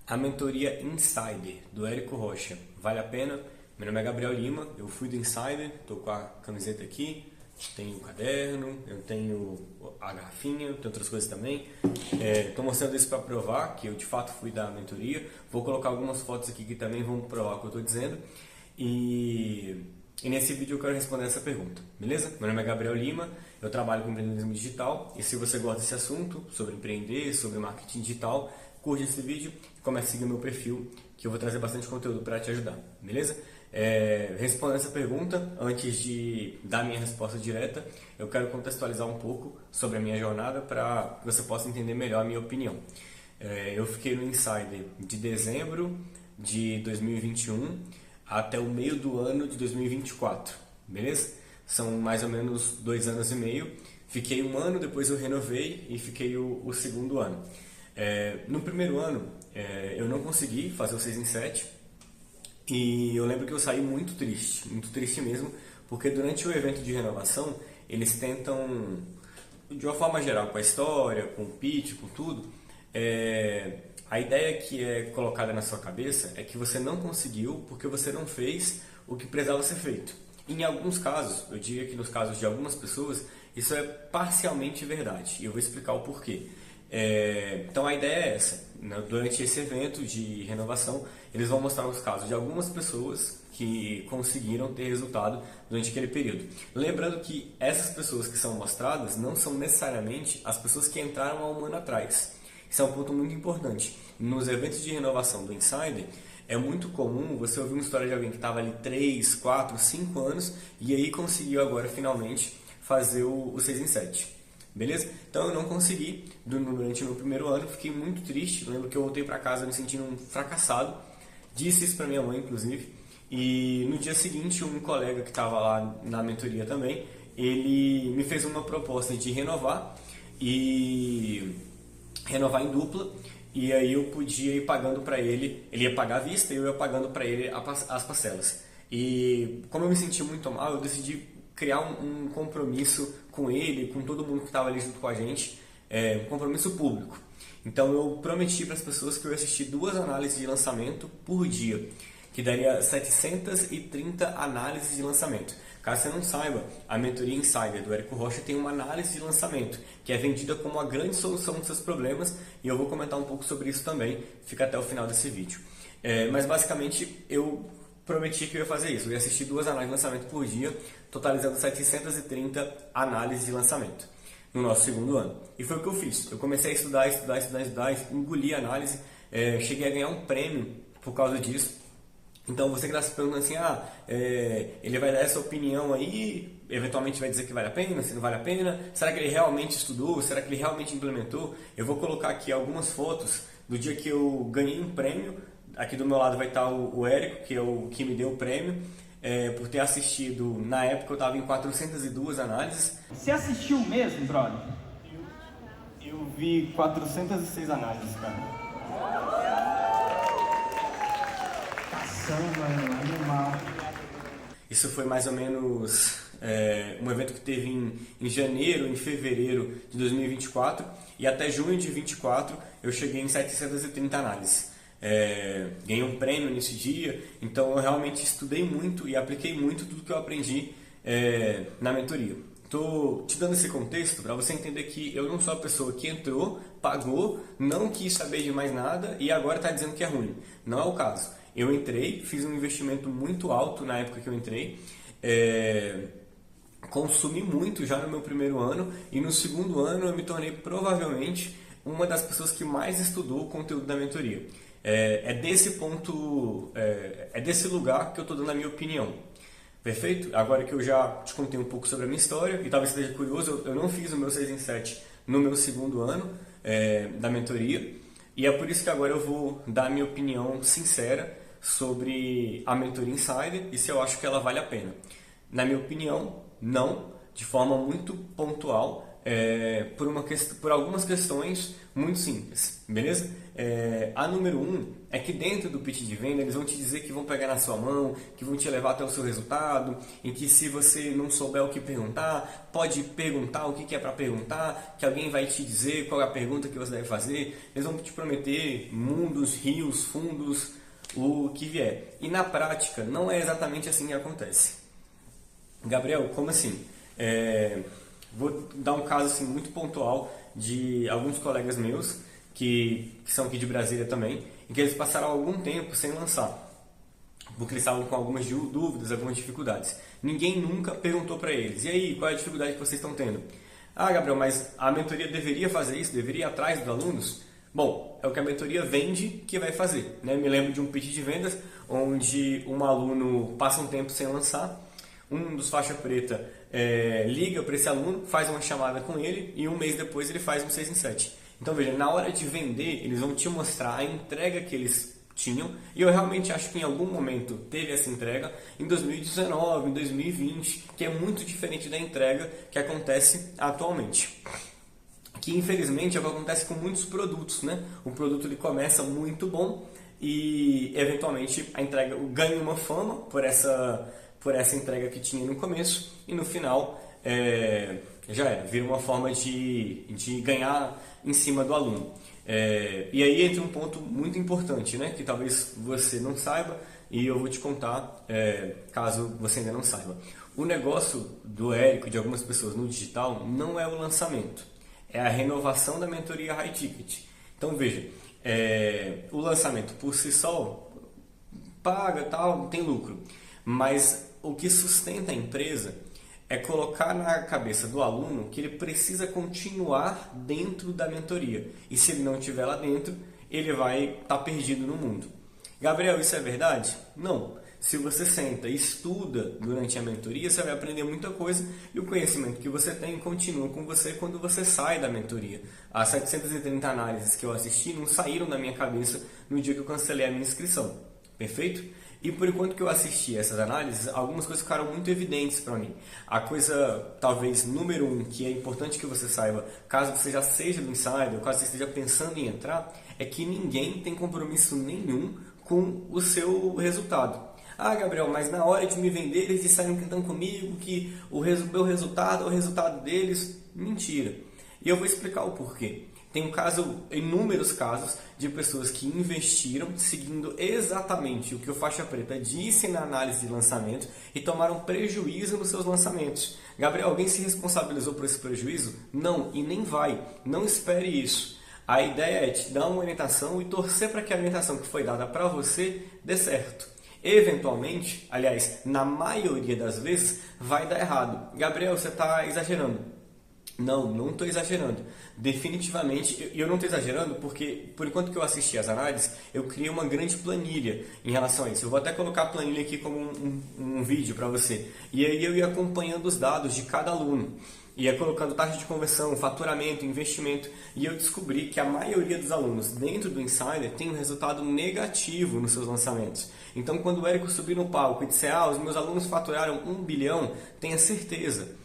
A mentoria Insider, do Érico Rocha, vale a pena? Meu nome é Gabriel Lima, eu fui do Insider, estou com a camiseta aqui, tenho o caderno, eu tenho a garrafinha, tem outras coisas também. Estou mostrando isso para provar que eu de fato fui da mentoria. Vou colocar algumas fotos aqui que também vão provar o que eu estou dizendo. E nesse vídeo eu quero responder essa pergunta, beleza? Meu nome é Gabriel Lima, eu trabalho com empreendedorismo digital e se você gosta desse assunto, sobre empreender, sobre marketing digital, curte esse vídeo e comece a seguir o meu perfil, que eu vou trazer bastante conteúdo para te ajudar, beleza? Respondendo essa pergunta, antes de dar minha resposta direta, eu quero contextualizar um pouco sobre a minha jornada para que você possa entender melhor a minha opinião. Eu fiquei no Insider de dezembro de 2021 até o meio do ano de 2024, beleza? São mais ou menos 2 anos e meio. Fiquei um ano, depois eu renovei e fiquei o segundo ano. No primeiro ano, eu não consegui fazer o 6 em 7 e eu lembro que eu saí muito triste mesmo, porque durante o evento de renovação, eles tentam, de uma forma geral, com a história, com o pitch, com tudo, a ideia que é colocada na sua cabeça é que você não conseguiu porque você não fez o que precisava ser feito. Em alguns casos, eu diria que nos casos de algumas pessoas, isso é parcialmente verdade, e eu vou explicar o porquê. Então a ideia é essa, né? Durante esse evento de renovação, eles vão mostrar os casos de algumas pessoas que conseguiram ter resultado durante aquele período. Lembrando que essas pessoas que são mostradas não são necessariamente as pessoas que entraram há um ano atrás. Isso é um ponto muito importante. Nos eventos de renovação do Insider, é muito comum você ouvir uma história de alguém que estava ali 3, 4, 5 anos e aí conseguiu agora finalmente fazer o 6 em 7. Beleza? Então eu não consegui durante o meu primeiro ano, fiquei muito triste. Eu lembro que eu voltei para casa me sentindo um fracassado. Disse isso para minha mãe, inclusive. E no dia seguinte, um colega que estava lá na mentoria também, ele me fez uma proposta de renovar em dupla. E aí eu podia ir pagando para ele, ele ia pagar à vista e eu ia pagando para ele as parcelas. E como eu me senti muito mal, eu decidi criar um compromisso com ele, com todo mundo que estava ali junto com a gente, um compromisso público. Então eu prometi para as pessoas que eu ia assistir 2 análises de lançamento por dia, que daria 730 análises de lançamento. Caso você não saiba, a mentoria Insider do Érico Rocha tem uma análise de lançamento, que é vendida como a grande solução dos seus problemas, e eu vou comentar um pouco sobre isso também, fica até o final desse vídeo. Mas basicamente eu prometi que eu ia fazer isso, eu ia assistir 2 análises de lançamento por dia, totalizando 730 análises de lançamento no nosso segundo ano. E foi o que eu fiz, eu comecei a estudar, engoli a análise, cheguei a ganhar um prêmio por causa disso. Então você que está se perguntando assim, ele vai dar essa opinião aí, eventualmente vai dizer que vale a pena, se não vale a pena, será que ele realmente estudou, será que ele realmente implementou? Eu vou colocar aqui algumas fotos do dia que eu ganhei um prêmio. Aqui do meu lado vai estar o Érico, que é o que me deu o prêmio, por ter assistido, na época eu estava em 402 análises. Você assistiu mesmo, brother? Eu vi 406 análises, cara. Caramba, animal. Isso foi mais ou menos um evento que teve em janeiro, em fevereiro de 2024 e até junho de 2024 eu cheguei em 730 análises. Ganhei um prêmio nesse dia, então eu realmente estudei muito e apliquei muito tudo que eu aprendi na mentoria. Estou te dando esse contexto para você entender que eu não sou a pessoa que entrou, pagou, não quis saber de mais nada e agora está dizendo que é ruim. Não é o caso. Eu entrei, fiz um investimento muito alto na época que eu entrei, consumi muito já no meu primeiro ano e no segundo ano eu me tornei provavelmente uma das pessoas que mais estudou o conteúdo da mentoria. Desse ponto, desse lugar que eu estou dando a minha opinião. Perfeito? Agora que eu já te contei um pouco sobre a minha história e talvez você esteja curioso, eu não fiz o meu 6 em 7 no meu segundo ano da mentoria e é por isso que agora eu vou dar a minha opinião sincera sobre a mentoria Insider e se eu acho que ela vale a pena. Na minha opinião, não, de forma muito pontual, por algumas questões muito simples, beleza? A número 1 é que dentro do pitch de venda eles vão te dizer que vão pegar na sua mão, que vão te levar até o seu resultado, em que se você não souber o que perguntar, pode perguntar o que é para perguntar, que alguém vai te dizer qual é a pergunta que você deve fazer. Eles vão te prometer mundos, rios, fundos, o que vier. E na prática não é exatamente assim que acontece. Gabriel, como assim? Vou dar um caso assim, muito pontual de alguns colegas meus que são aqui de Brasília também, em que eles passaram algum tempo sem lançar, porque eles estavam com algumas dúvidas, algumas dificuldades. Ninguém nunca perguntou para eles: e aí, qual é a dificuldade que vocês estão tendo? Ah, Gabriel, mas a mentoria deveria fazer isso? Deveria ir atrás dos alunos? Bom, é o que a mentoria vende que vai fazer, né? Me lembro de um pitch de vendas onde um aluno passa um tempo sem lançar, um dos faixa preta liga para esse aluno, faz uma chamada com ele e um mês depois ele faz um 6 em 7. Então veja, na hora de vender eles vão te mostrar a entrega que eles tinham, e eu realmente acho que em algum momento teve essa entrega em 2019, em 2020, que é muito diferente da entrega que acontece atualmente. Que infelizmente é o que acontece com muitos produtos, né? O produto ele começa muito bom e eventualmente a entrega ganha uma fama por essa entrega que tinha no começo, e no final já era, vira uma forma de ganhar em cima do aluno. E aí entra um ponto muito importante, né, que talvez você não saiba e eu vou te contar caso você ainda não saiba. O negócio do Érico e de algumas pessoas no digital não é o lançamento, é a renovação da mentoria High Ticket. Então veja, o lançamento por si só paga, tal, tem lucro, mas o que sustenta a empresa é colocar na cabeça do aluno que ele precisa continuar dentro da mentoria. E se ele não estiver lá dentro, ele vai estar perdido no mundo. Gabriel, isso é verdade? Não. Se você senta e estuda durante a mentoria, você vai aprender muita coisa e o conhecimento que você tem continua com você quando você sai da mentoria. As 730 análises que eu assisti não saíram da minha cabeça no dia que eu cancelei a minha inscrição. Perfeito? E por enquanto que eu assisti essas análises, algumas coisas ficaram muito evidentes para mim. A coisa, talvez, número 1, que é importante que você saiba, caso você já seja do Insider, ou caso você esteja pensando em entrar, é que ninguém tem compromisso nenhum com o seu resultado. Ah, Gabriel, mas na hora de me vender, eles disseram que estão comigo, que o meu resultado é o resultado deles. Mentira. E eu vou explicar o porquê. Tem inúmeros casos de pessoas que investiram seguindo exatamente o que o faixa preta disse na análise de lançamento e tomaram prejuízo nos seus lançamentos. Gabriel, alguém se responsabilizou por esse prejuízo? Não, e nem vai. Não espere isso. A ideia é te dar uma orientação e torcer para que a orientação que foi dada para você dê certo. Eventualmente, aliás, na maioria das vezes, vai dar errado. Gabriel, você está exagerando. Não estou exagerando. Definitivamente, eu não estou exagerando porque, por enquanto que eu assisti as análises, eu criei uma grande planilha em relação a isso. Eu vou até colocar a planilha aqui como um vídeo para você. E aí eu ia acompanhando os dados de cada aluno. Ia colocando taxa de conversão, faturamento, investimento. E eu descobri que a maioria dos alunos dentro do Insider tem um resultado negativo nos seus lançamentos. Então, quando o Érico subir no palco e disser: os meus alunos faturaram 1 bilhão, tenha certeza.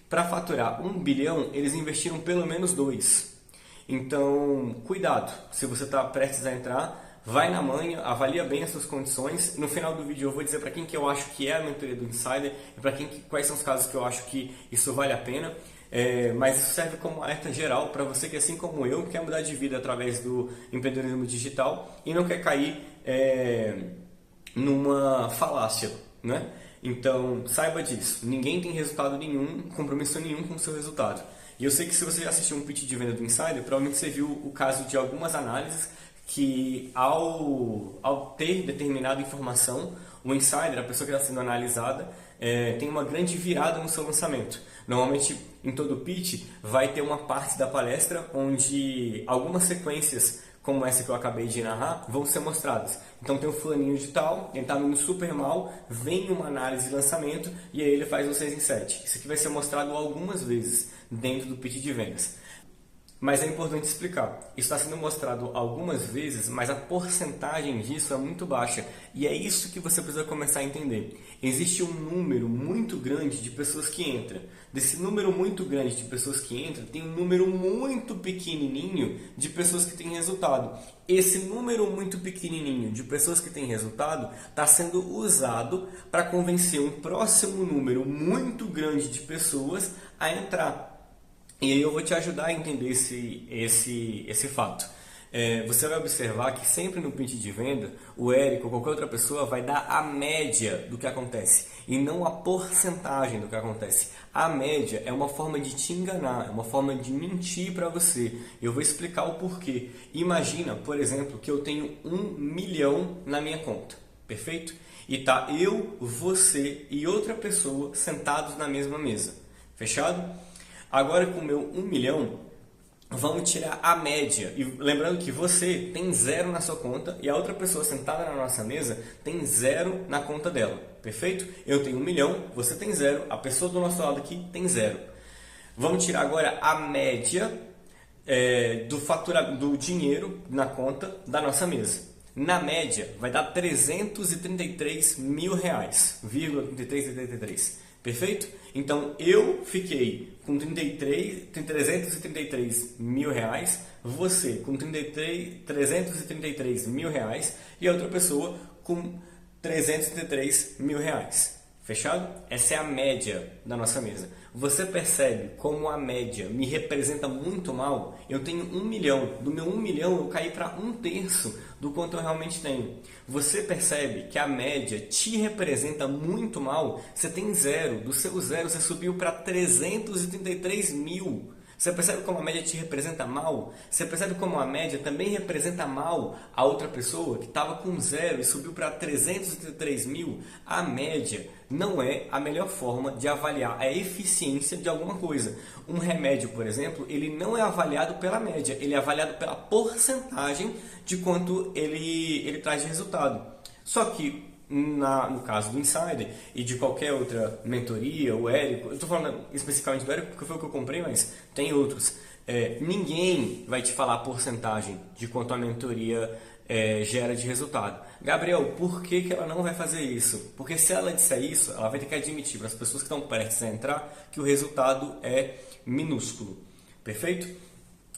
Para faturar 1 bilhão, eles investiram pelo menos 2. Então, cuidado. Se você está prestes a entrar, vai na manha, avalia bem as suas condições. No final do vídeo eu vou dizer para quem que eu acho que é a mentoria do Insider e para quais são os casos que eu acho que isso vale a pena. Mas isso serve como alerta geral para você que, assim como eu, quer mudar de vida através do empreendedorismo digital e não quer cair numa falácia, né? Então, saiba disso. Ninguém tem resultado nenhum, compromisso nenhum com o seu resultado. E eu sei que se você já assistiu um pitch de venda do Insider, provavelmente você viu o caso de algumas análises que, ao ter determinada informação, o Insider, a pessoa que está sendo analisada, tem uma grande virada no seu lançamento. Normalmente, em todo pitch, vai ter uma parte da palestra onde algumas sequências como essa que eu acabei de narrar, vão ser mostradas. Então tem um fulaninho de tal, ele está indo super mal, vem uma análise de lançamento e aí ele faz um 6 em 7. Isso aqui vai ser mostrado algumas vezes dentro do pitch de vendas. Mas é importante explicar. Isso está sendo mostrado algumas vezes, mas a porcentagem disso é muito baixa. E é isso que você precisa começar a entender. Existe um número muito grande de pessoas que entram. Desse número muito grande de pessoas que entram, tem um número muito pequenininho de pessoas que têm resultado. Esse número muito pequenininho de pessoas que têm resultado está sendo usado para convencer um próximo número muito grande de pessoas a entrar. E aí eu vou te ajudar a entender esse fato. Você vai observar que sempre no pitch de venda, o Érico ou qualquer outra pessoa vai dar a média do que acontece e não a porcentagem do que acontece. A média é uma forma de te enganar, é uma forma de mentir para você. Eu vou explicar o porquê. Imagina, por exemplo, que eu tenho 1 milhão na minha conta, perfeito? E tá eu, você e outra pessoa sentados na mesma mesa, fechado? Agora com o meu 1 milhão, vamos tirar a média. E lembrando que você tem 0 na sua conta e a outra pessoa sentada na nossa mesa tem 0 na conta dela. Perfeito? Eu tenho 1 milhão, você tem 0, a pessoa do nosso lado aqui tem 0. Vamos tirar agora a média do dinheiro na conta da nossa mesa. Na média, vai dar 333 mil reais, 333. Perfeito? Então, eu fiquei com 333 mil reais, você com 333 mil reais e a outra pessoa com 333 mil reais. Fechado? Essa é a média da nossa mesa. Você percebe como a média me representa muito mal? Eu tenho 1 milhão. Do meu 1 milhão eu caí para 1/3 do quanto eu realmente tenho. Você percebe que a média te representa muito mal? Você tem 0. Do seu 0 você subiu para 333 mil. Você percebe como a média te representa mal? Você percebe como a média também representa mal a outra pessoa que estava com 0 e subiu para 333 mil? A média não é a melhor forma de avaliar a eficiência de alguma coisa. Um remédio, por exemplo, ele não é avaliado pela média, ele é avaliado pela porcentagem de quanto ele traz de resultado. Só que no caso do Insider e de qualquer outra mentoria, o Érico, eu estou falando especificamente do Érico porque foi o que eu comprei, mas tem outros. Ninguém vai te falar a porcentagem de quanto a mentoria gera de resultado. Gabriel, por que ela não vai fazer isso? Porque se ela disser isso, ela vai ter que admitir para as pessoas que estão prestes a entrar que o resultado é minúsculo. Perfeito?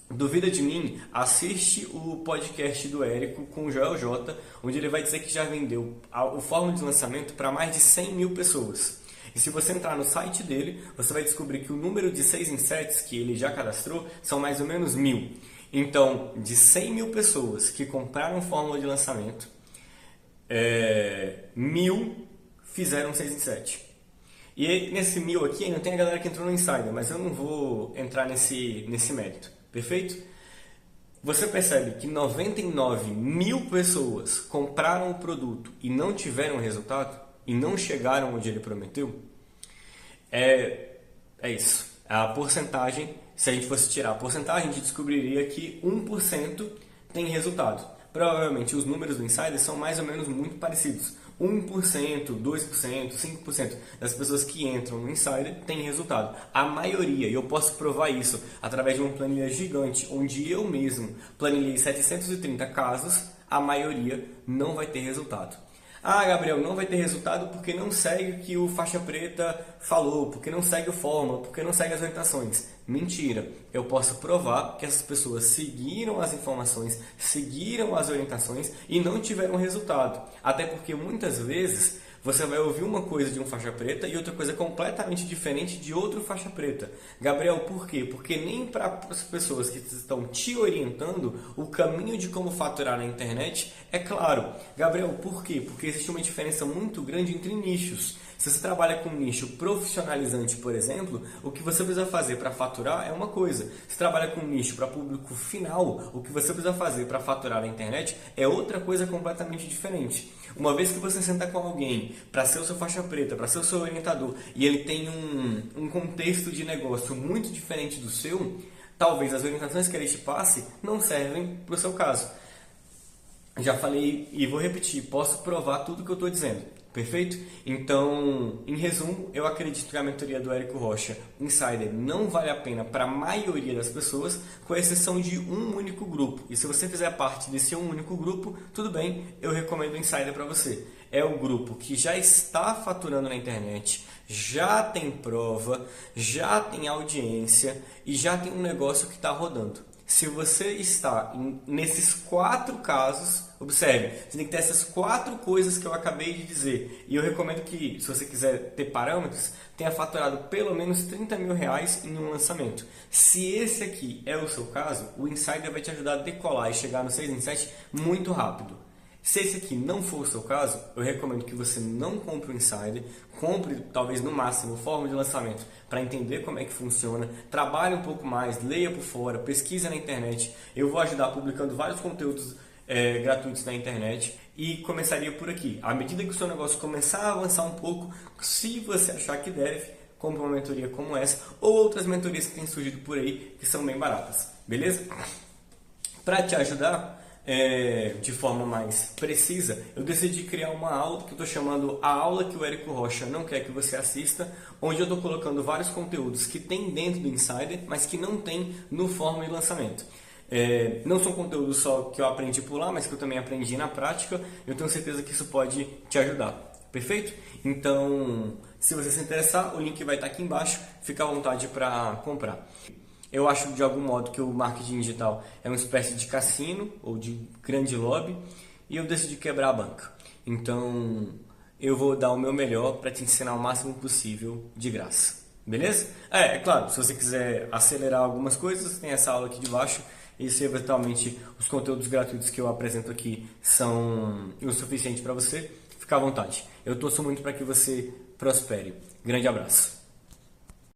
Duvida de mim? Assiste o podcast do Érico com o Joel J, onde ele vai dizer que já vendeu o fórmula de lançamento para mais de 100 mil pessoas. E se você entrar no site dele, você vai descobrir que o número de 6 em 7 que ele já cadastrou são mais ou menos 1.000. Então, de 100 mil pessoas que compraram fórmula de lançamento, 1.000 fizeram 6 em 7. E aí, nesse 1.000 aqui ainda tem a galera que entrou no Insider, mas eu não vou entrar nesse mérito. Perfeito? Você percebe que 99 mil pessoas compraram o produto e não tiveram resultado? E não chegaram onde ele prometeu? É isso. A porcentagem, se a gente fosse tirar a porcentagem, a gente descobriria que 1% tem resultado. Provavelmente os números do Insider são mais ou menos muito parecidos. 1%, 2%, 5% das pessoas que entram no Insider têm resultado. A maioria, e eu posso provar isso através de uma planilha gigante, onde eu mesmo planilhei 730 casos, a maioria não vai ter resultado. Ah, Gabriel, não vai ter resultado porque não segue o que o faixa preta falou, porque não segue o fórmula, porque não segue as orientações. Mentira. Eu posso provar que essas pessoas seguiram as informações, seguiram as orientações e não tiveram resultado. Até porque muitas vezes você vai ouvir uma coisa de um faixa preta e outra coisa completamente diferente de outro faixa preta. Gabriel, por quê? Porque nem para as pessoas que estão te orientando, o caminho de como faturar na internet é claro. Gabriel, por quê? Porque existe uma diferença muito grande entre nichos. Se você trabalha com um nicho profissionalizante, por exemplo, o que você precisa fazer para faturar é uma coisa. Se trabalha com um nicho para público final, o que você precisa fazer para faturar na internet é outra coisa completamente diferente. Uma vez que você senta com alguém para ser o seu faixa preta, para ser o seu orientador, e ele tem um contexto de negócio muito diferente do seu, talvez as orientações que ele te passe não servem para o seu caso. Já falei e vou repetir, posso provar tudo que eu estou dizendo. Perfeito? Então, em resumo, eu acredito que a mentoria do Érico Rocha Insider não vale a pena para a maioria das pessoas, com exceção de um único grupo. E se você fizer parte desse um único grupo, tudo bem, eu recomendo o Insider para você. É o grupo que já está faturando na internet, já tem prova, já tem audiência e já tem um negócio que está rodando. Se você está nesses 4 casos, observe, você tem que ter essas 4 coisas que eu acabei de dizer. E eu recomendo que, se você quiser ter parâmetros, tenha faturado pelo menos R$30 mil em um lançamento. Se esse aqui é o seu caso, o Insider vai te ajudar a decolar e chegar no 6 em 7 muito rápido. Se esse aqui não for o seu caso, eu recomendo que você não compre o Insider, compre talvez no máximo forma de lançamento para entender como é que funciona, trabalhe um pouco mais, leia por fora, pesquise na internet. Eu vou ajudar publicando vários conteúdos gratuitos na internet e começaria por aqui. À medida que o seu negócio começar a avançar um pouco, se você achar que deve, compre uma mentoria como essa ou outras mentorias que têm surgido por aí que são bem baratas, beleza? Para te ajudar de forma mais precisa, eu decidi criar uma aula que eu estou chamando a aula que o Érico Rocha não quer que você assista, onde eu estou colocando vários conteúdos que tem dentro do Insider, mas que não tem no Fórmula de Lançamento. Não são conteúdos só que eu aprendi por lá, mas que eu também aprendi na prática. Eu tenho certeza que isso pode te ajudar. Perfeito? Então, se você se interessar, o link vai estar aqui embaixo. Fica à vontade para comprar. Eu acho de algum modo que o marketing digital é uma espécie de cassino ou de grande lobby e eu decidi quebrar a banca. Então eu vou dar o meu melhor para te ensinar o máximo possível de graça. Beleza? É claro, se você quiser acelerar algumas coisas, tem essa aula aqui de baixo. E se eventualmente os conteúdos gratuitos que eu apresento aqui são o suficiente para você, fica à vontade. Eu torço muito para que você prospere. Grande abraço.